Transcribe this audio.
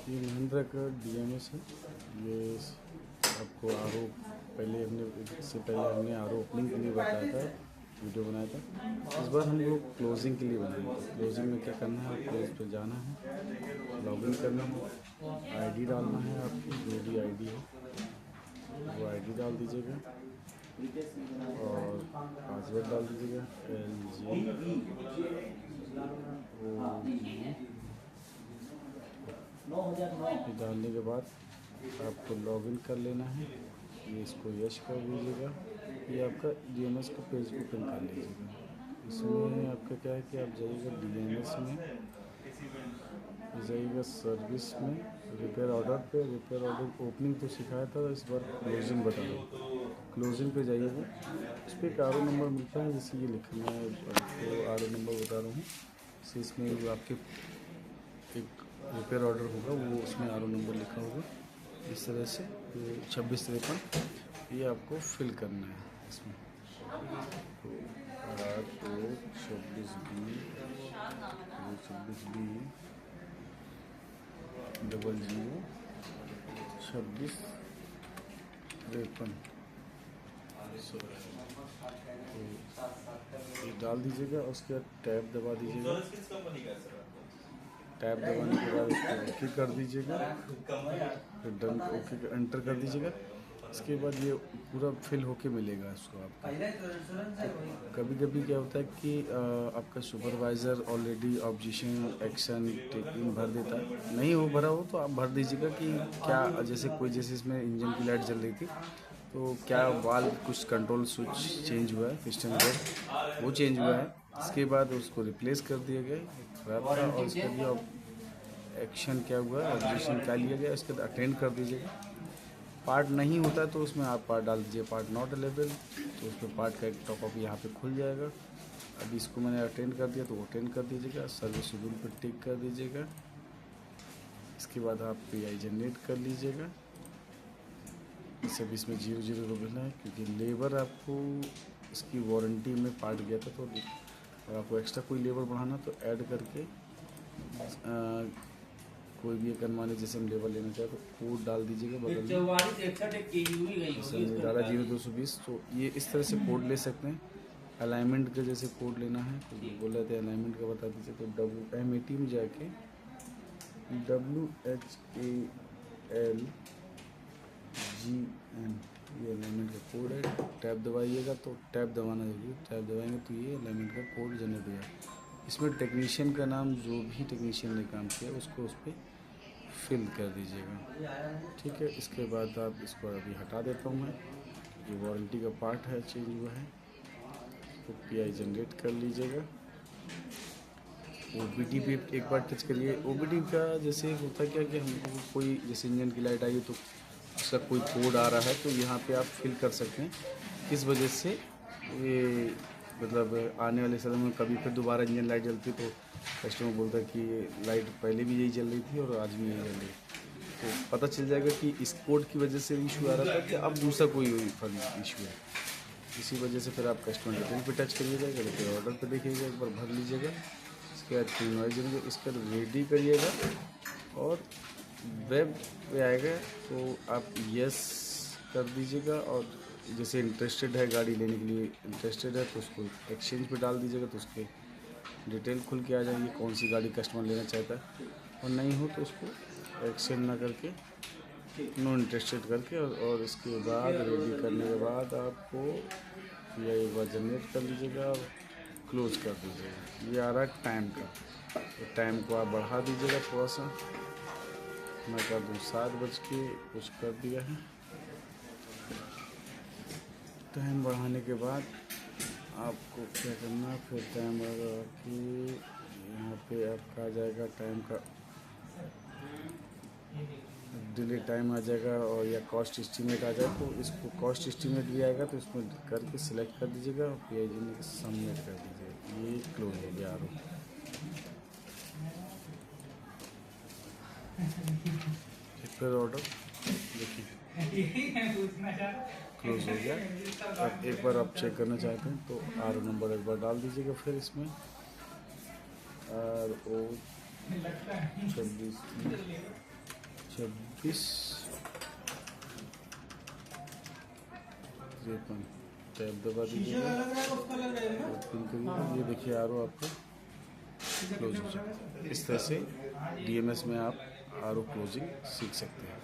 ये महिंद्रा का DMS है। ये आपको आरओ इससे पहले हमने आरओ ओपनिंग के लिए बताया था, वीडियो बनाया था। इस बार हम लोग क्लोजिंग के लिए बनाएंगे। क्लोजिंग में क्या करना है, आपको इस पर जाना है, लॉगिन करना है, आईडी डालना है, आपकी जो भी आईडी है वो आईडी डाल दीजिएगा और पासवर्ड डाल दीजिएगा LG डालने के बाद आपको लॉगिन कर लेना है। ये इसको यश कर दीजिएगा। ये आपका DMS का पेज ओपन कर लीजिएगा। इसमें आपका क्या है कि आप जाइएगा DMS में, जाइएगा सर्विस में, रिपेयर ऑर्डर पे। रिपेयर ऑर्डर ओपनिंग तो सिखाया था, इस बार क्लोजिंग बता दो। क्लोजिंग पे जाइएगा, उस पर एक आरओ नंबर मिलता है, जैसे ये लिखना है, आपको आरओ नंबर बता रहा हूँ। इसमें जो आपके एक रिपेयर ऑर्डर होगा वो उसमें आरओ नंबर लिखा होगा इस तरह से। 2653 ये आपको फिल करना है इसमें। तो RO 26B 002653। ये डाल दीजिएगा, उसके बाद टैब दबा दीजिएगा। टैब दबाने के बाद उसको ओके कर दीजिएगा, फिर डन ओके एंटर कर दीजिएगा। इसके बाद ये पूरा फिल होके मिलेगा इसको आपको। कभी कभी क्या होता है कि आपका supervisor already objection action taking भर देता है, नहीं हो भरा हो तो आप भर दीजिएगा कि क्या, जैसे इसमें इंजन की लाइट जल रही थी तो क्या वाल्व कुछ कंट्रोल स्विच चेंज हुआ है, पिस्टन गेयर वो चेंज हुआ है। इसके बाद उसको रिप्लेस कर दिया गया खराब था, और इसका भी एक्शन क्या हुआ है, ऑब्जेक्शन क्या लिया गया, इसके बाद अटेंड कर दीजिएगा। पार्ट नहीं होता तो उसमें आप पार्ट डाल दीजिए, पार्ट नॉट अवेलेबल, तो उसमें पार्ट का एक टॉपअप यहाँ पे खुल जाएगा। अभी इसको मैंने अटेंड कर दिया तो अटेंड कर दीजिएगा, सर्विस शेड्यूल पर टिक कर दीजिएगा। इसके बाद आप PI जनरेट कर लीजिएगा। सब इसमें 00 रुपये है, क्योंकि लेबर आपको इसकी वारंटी में पार्ट गया था, तो अगर आपको एक्स्ट्रा कोई लेबर बढ़ाना तो ऐड करके कोई भी एक अनुमानित जैसे हम लेबर लेना चाहे तो कोड डाल दीजिएगा बगल में, डाला 0220। तो ये इस तरह से कोड ले सकते हैं। अलाइनमेंट का जैसे कोड लेना है तो बोल रहे थे अलाइनमेंट का बता दीजिए, तो WMAT में जाके WHALGN ये अलाइनमेंट का कोड है। टैब दबाइएगा, तो टैब दबाना जरूरी, टैब दबाएंगे तो ये अलाइनमेंट का कोड जनरेट हो जाएगा। इसमें टेक्नीशियन का नाम, जो भी टेक्नीशियन ने काम किया उसको उस पर फिल कर दीजिएगा, ठीक है। इसके बाद आप इसको अभी हटा देता हूँ मैं, ये वारंटी का पार्ट है, चेंज हुआ है। तो PI जनरेट कर लीजिएगा। OBD पे एक बार टच करिए। OBD का जैसे होता क्या कि हमको कोई जैसे इंजन की लाइट आई है तो उसका कोई कोड आ रहा है, तो यहाँ पे आप फिल कर सकते हैं किस वजह से ये, मतलब आने वाले समय में कभी फिर दोबारा इंजन लाइट जलती तो कस्टमर बोलता है कि लाइट पहले भी यही जल रही थी और आज भी यही जल रही है, तो पता चल जाएगा कि इस कोड की वजह से इशू आ रहा था कि अब दूसरा कोई इशू है। इसी वजह से फिर आप कस्टमर डिटेल पे टच करिएगा, फिर ऑर्डर पे देखिएगा, एक बार भर लीजिएगा। इसके बाद इनवॉइस देंगे, इसका रेडी करिएगा और वेब पे आएगा तो आप यस कर दीजिएगा। और जैसे इंटरेस्टेड है गाड़ी लेने के लिए, इंटरेस्टेड है तो उसको एक्सचेंज पे डाल दीजिएगा, तो उसके डिटेल खुल के आ जाएगी कौन सी गाड़ी कस्टमर लेना चाहता है। और नहीं हो तो उसको एक्सचेंज ना करके नो इंटरेस्टेड करके, और इसके बाद रेडी करने के बाद आपको यह एक बार जनरेट कर लीजिएगा और क्लोज कर दीजिएगा। ये आ रहा है टाइम का, तो टाइम को आप बढ़ा दीजिएगा थोड़ा सा, मैं कर दूँ 7 बज के कुछ कर दिया है। टाइम बढ़ाने के बाद आपको क्या करना, फिर टाइम लगा कि यहाँ पे आपका आ जाएगा टाइम का डिले टाइम आ जाएगा, और या कॉस्ट एस्टीमेट आ जाए तो इसको कॉस्ट एस्टीमेट भी आएगा, तो इसमें करके सिलेक्ट कर दीजिएगा और PI सबमिट कर दीजिएगा। ये क्लोज हो गया आरो। फिर ऑर्डर देखिए क्लोज हो गया। अब एक बार आप चेक करना चाहते हैं तो आरो नंबर एक बार डाल दीजिएगा, फिर इसमें RO 26 26 53 टैब दबा दीजिएगा, ओपन करिए। ये देखिए आरओ आपका क्लोज हो जाएगा। इस तरह से डीएमएस में आप आरओ क्लोजिंग सीख सकते हैं।